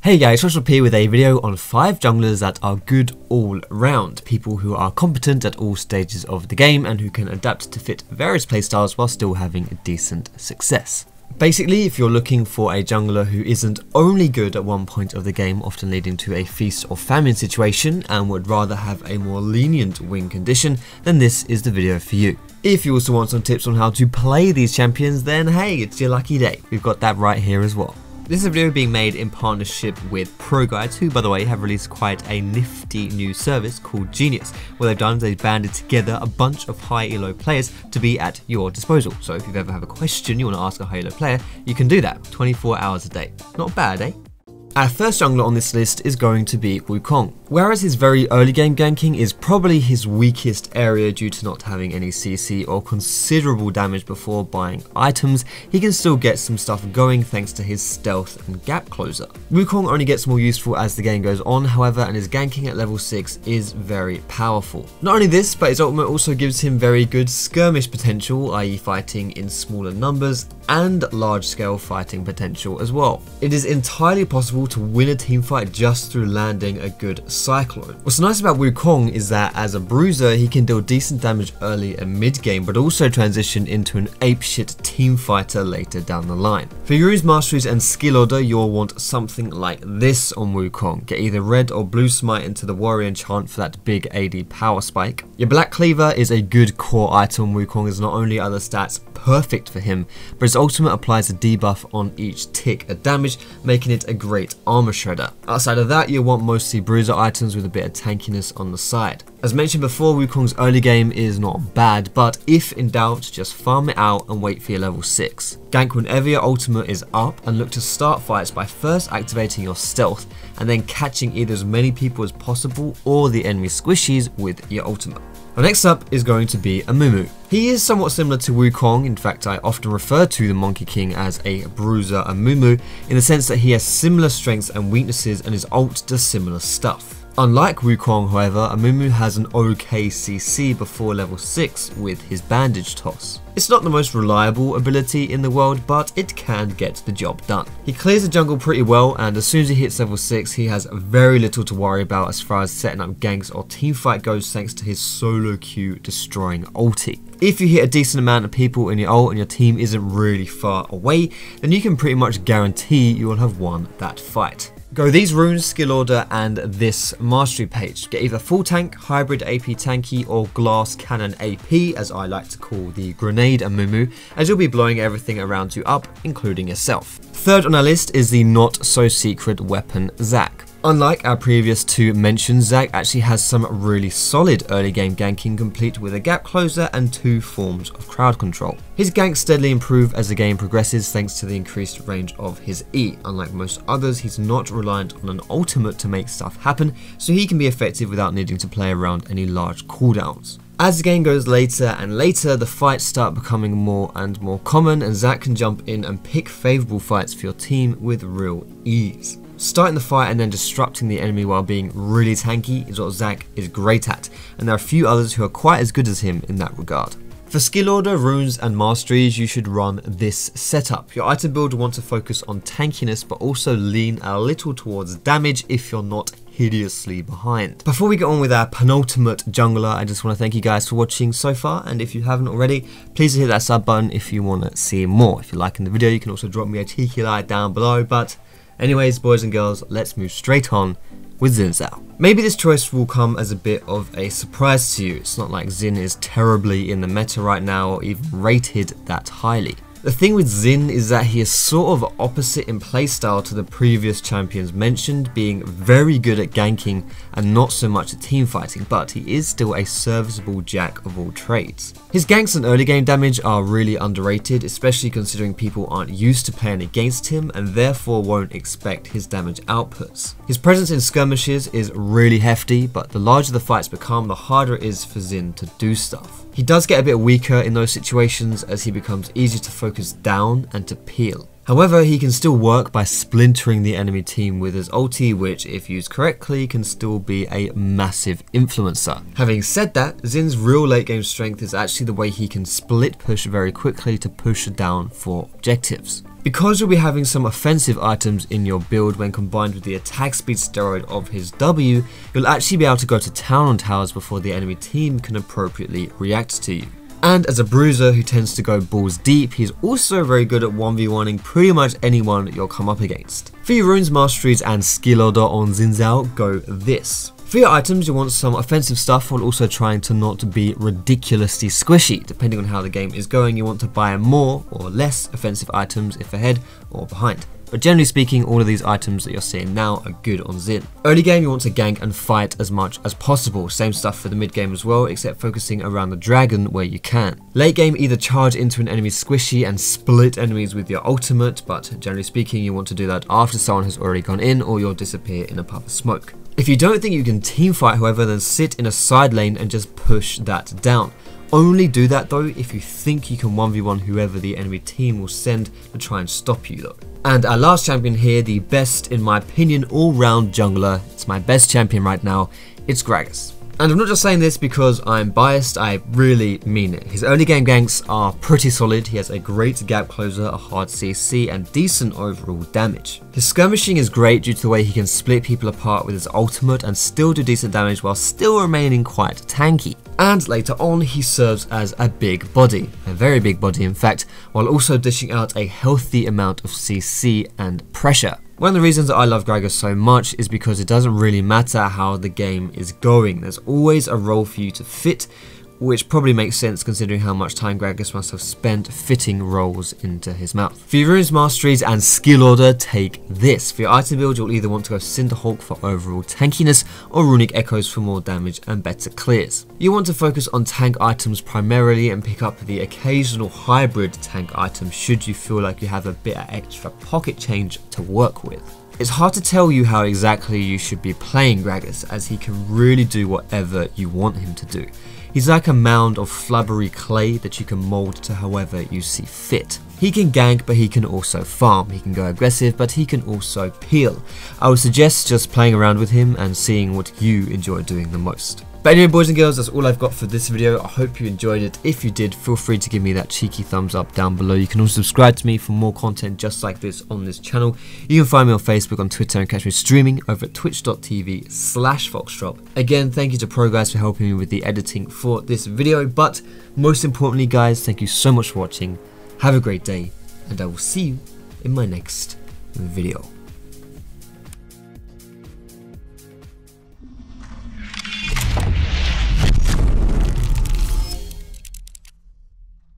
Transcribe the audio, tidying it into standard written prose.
Hey guys, Joshua here with a video on 5 junglers that are good all round. People who are competent at all stages of the game and who can adapt to fit various playstyles while still having decent success. Basically, if you're looking for a jungler who isn't only good at one point of the game, often leading to a feast or famine situation, and would rather have a more lenient win condition, then this is the video for you. If you also want some tips on how to play these champions, then hey, it's your lucky day. We've got that right here as well. This is a video being made in partnership with ProGuides, who by the way have released quite a nifty new service called Genius. What they've done is they've banded together a bunch of high elo players to be at your disposal. So if you've ever have a question you want to ask a high elo player, you can do that 24 hours a day. Not bad, eh? Our first jungler on this list is going to be Wukong. Whereas his very early game ganking is probably his weakest area due to not having any CC or considerable damage before buying items, he can still get some stuff going thanks to his stealth and gap closer. Wukong only gets more useful as the game goes on, however, and his ganking at level 6 is very powerful. Not only this, but his ultimate also gives him very good skirmish potential, i.e. fighting in smaller numbers, and large scale fighting potential as well. It is entirely possible to win a teamfight just through landing a good cyclone. What's nice about Wukong is that as a bruiser he can deal decent damage early and mid game, but also transition into an apeshit team fighter later down the line. For your masteries and skill order, you'll want something like this on Wukong. Get either red or blue smite into the warrior enchant for that big AD power spike. Your black cleaver is a good core item on Wukong, as not only are the stats perfect for him, but his ultimate applies a debuff on each tick of damage, making it a great armor shredder. Outside of that, you'll want mostly bruiser items with a bit of tankiness on the side. As mentioned before, Wukong's early game is not bad, but if in doubt, just farm it out and wait for your level 6. Gank whenever your ultimate is up and look to start fights by first activating your stealth and then catching either as many people as possible or the enemy squishies with your ultimate. Now next up is going to be Amumu. He is somewhat similar to Wukong. In fact, I often refer to the Monkey King as a bruiser Amumu in the sense that he has similar strengths and weaknesses and his ult does similar stuff. Unlike Wukong, however, Amumu has an OK CC before level 6 with his bandage toss. It's not the most reliable ability in the world, but it can get the job done. He clears the jungle pretty well, and as soon as he hits level 6, he has very little to worry about as far as setting up ganks or teamfight goes thanks to his solo queue destroying ulti. If you hit a decent amount of people in your ult and your team isn't really far away, then you can pretty much guarantee you will have won that fight. Go these runes, skill order, and this mastery page. Get either full tank, hybrid AP tanky, or glass cannon AP, as I like to call the grenade Amumu, as you'll be blowing everything around you up, including yourself. Third on our list is the not so secret weapon Zac. Unlike our previous two mentions, Zac actually has some really solid early game ganking, complete with a gap closer and 2 forms of crowd control. His ganks steadily improve as the game progresses thanks to the increased range of his E. Unlike most others, he's not reliant on an ultimate to make stuff happen, so he can be effective without needing to play around any large cooldowns. As the game goes later and later, the fights start becoming more and more common, and Zac can jump in and pick favourable fights for your team with real ease. Starting the fight and then disrupting the enemy while being really tanky is what Zac is great at, and there are a few others who are quite as good as him in that regard. For skill order, runes and masteries, you should run this setup. Your item build will want to focus on tankiness but also lean a little towards damage if you're not hideously behind. Before we get on with our penultimate jungler, I just want to thank you guys for watching so far, and if you haven't already, please hit that sub button if you want to see more. If you're liking the video, you can also drop me a cheeky like down below, but anyways, boys and girls, let's move straight on with Xin Zhao. Maybe this choice will come as a bit of a surprise to you. It's not like Xin is terribly in the meta right now or even rated that highly. The thing with Xin is that he is sort of opposite in playstyle to the previous champions mentioned, being very good at ganking and not so much at teamfighting, but he is still a serviceable jack of all trades. His ganks and early game damage are really underrated, especially considering people aren't used to playing against him and therefore won't expect his damage outputs. His presence in skirmishes is really hefty, but the larger the fights become, the harder it is for Xin to do stuff. He does get a bit weaker in those situations as he becomes easier to focus down and to peel. However, he can still work by splintering the enemy team with his ulti, which if used correctly can still be a massive influencer. Having said that, Zin's real late game strength is actually the way he can split push very quickly to push down for objectives. Because you'll be having some offensive items in your build when combined with the attack speed steroid of his W, you'll actually be able to go to town on towers before the enemy team can appropriately react to you. And as a bruiser who tends to go balls deep, he's also very good at 1v1ing pretty much anyone you'll come up against. For your runes, masteries and skill order on Xin Zhao, go this. For your items, you want some offensive stuff while also trying to not be ridiculously squishy. Depending on how the game is going, you want to buy more or less offensive items if ahead or behind. But generally speaking, all of these items that you're seeing now are good on Xin. Early game, you want to gank and fight as much as possible. Same stuff for the mid game as well, except focusing around the dragon where you can. Late game, either charge into an enemy's squishy and split enemies with your ultimate, but generally speaking, you want to do that after someone has already gone in or you'll disappear in a puff of smoke. If you don't think you can team fight, however, then sit in a side lane and just push that down. Only do that though if you think you can 1v1 whoever the enemy team will send to try and stop you though. And our last champion here, the best in my opinion all-round jungler, it's my best champion right now, it's Gragas. And I'm not just saying this because I'm biased, I really mean it. His early game ganks are pretty solid, he has a great gap closer, a hard CC and decent overall damage. His skirmishing is great due to the way he can split people apart with his ultimate and still do decent damage while still remaining quite tanky. And later on, he serves as a big body, a very big body in fact, while also dishing out a healthy amount of CC and pressure. One of the reasons that I love Gragas so much is because it doesn't really matter how the game is going. There's always a role for you to fit, which probably makes sense considering how much time Gragas must have spent fitting roles into his mouth. For your runes, masteries and skill order, take this. For your item build, you'll either want to go Cinderhulk for overall tankiness or Runic Echoes for more damage and better clears. You want to focus on tank items primarily and pick up the occasional hybrid tank item should you feel like you have a bit of extra pocket change to work with. It's hard to tell you how exactly you should be playing Gragas, as he can really do whatever you want him to do. He's like a mound of flubbery clay that you can mold to however you see fit. He can gank, but he can also farm. He can go aggressive, but he can also peel. I would suggest just playing around with him and seeing what you enjoy doing the most. But anyway, boys and girls, that's all I've got for this video. I hope you enjoyed it. If you did, feel free to give me that cheeky thumbs up down below. You can also subscribe to me for more content just like this on this channel. You can find me on Facebook, on Twitter, and catch me streaming over at twitch.tv/foxdrop. Again, thank you to ProGuys for helping me with the editing for this video. But most importantly, guys, thank you so much for watching. Have a great day, and I will see you in my next video.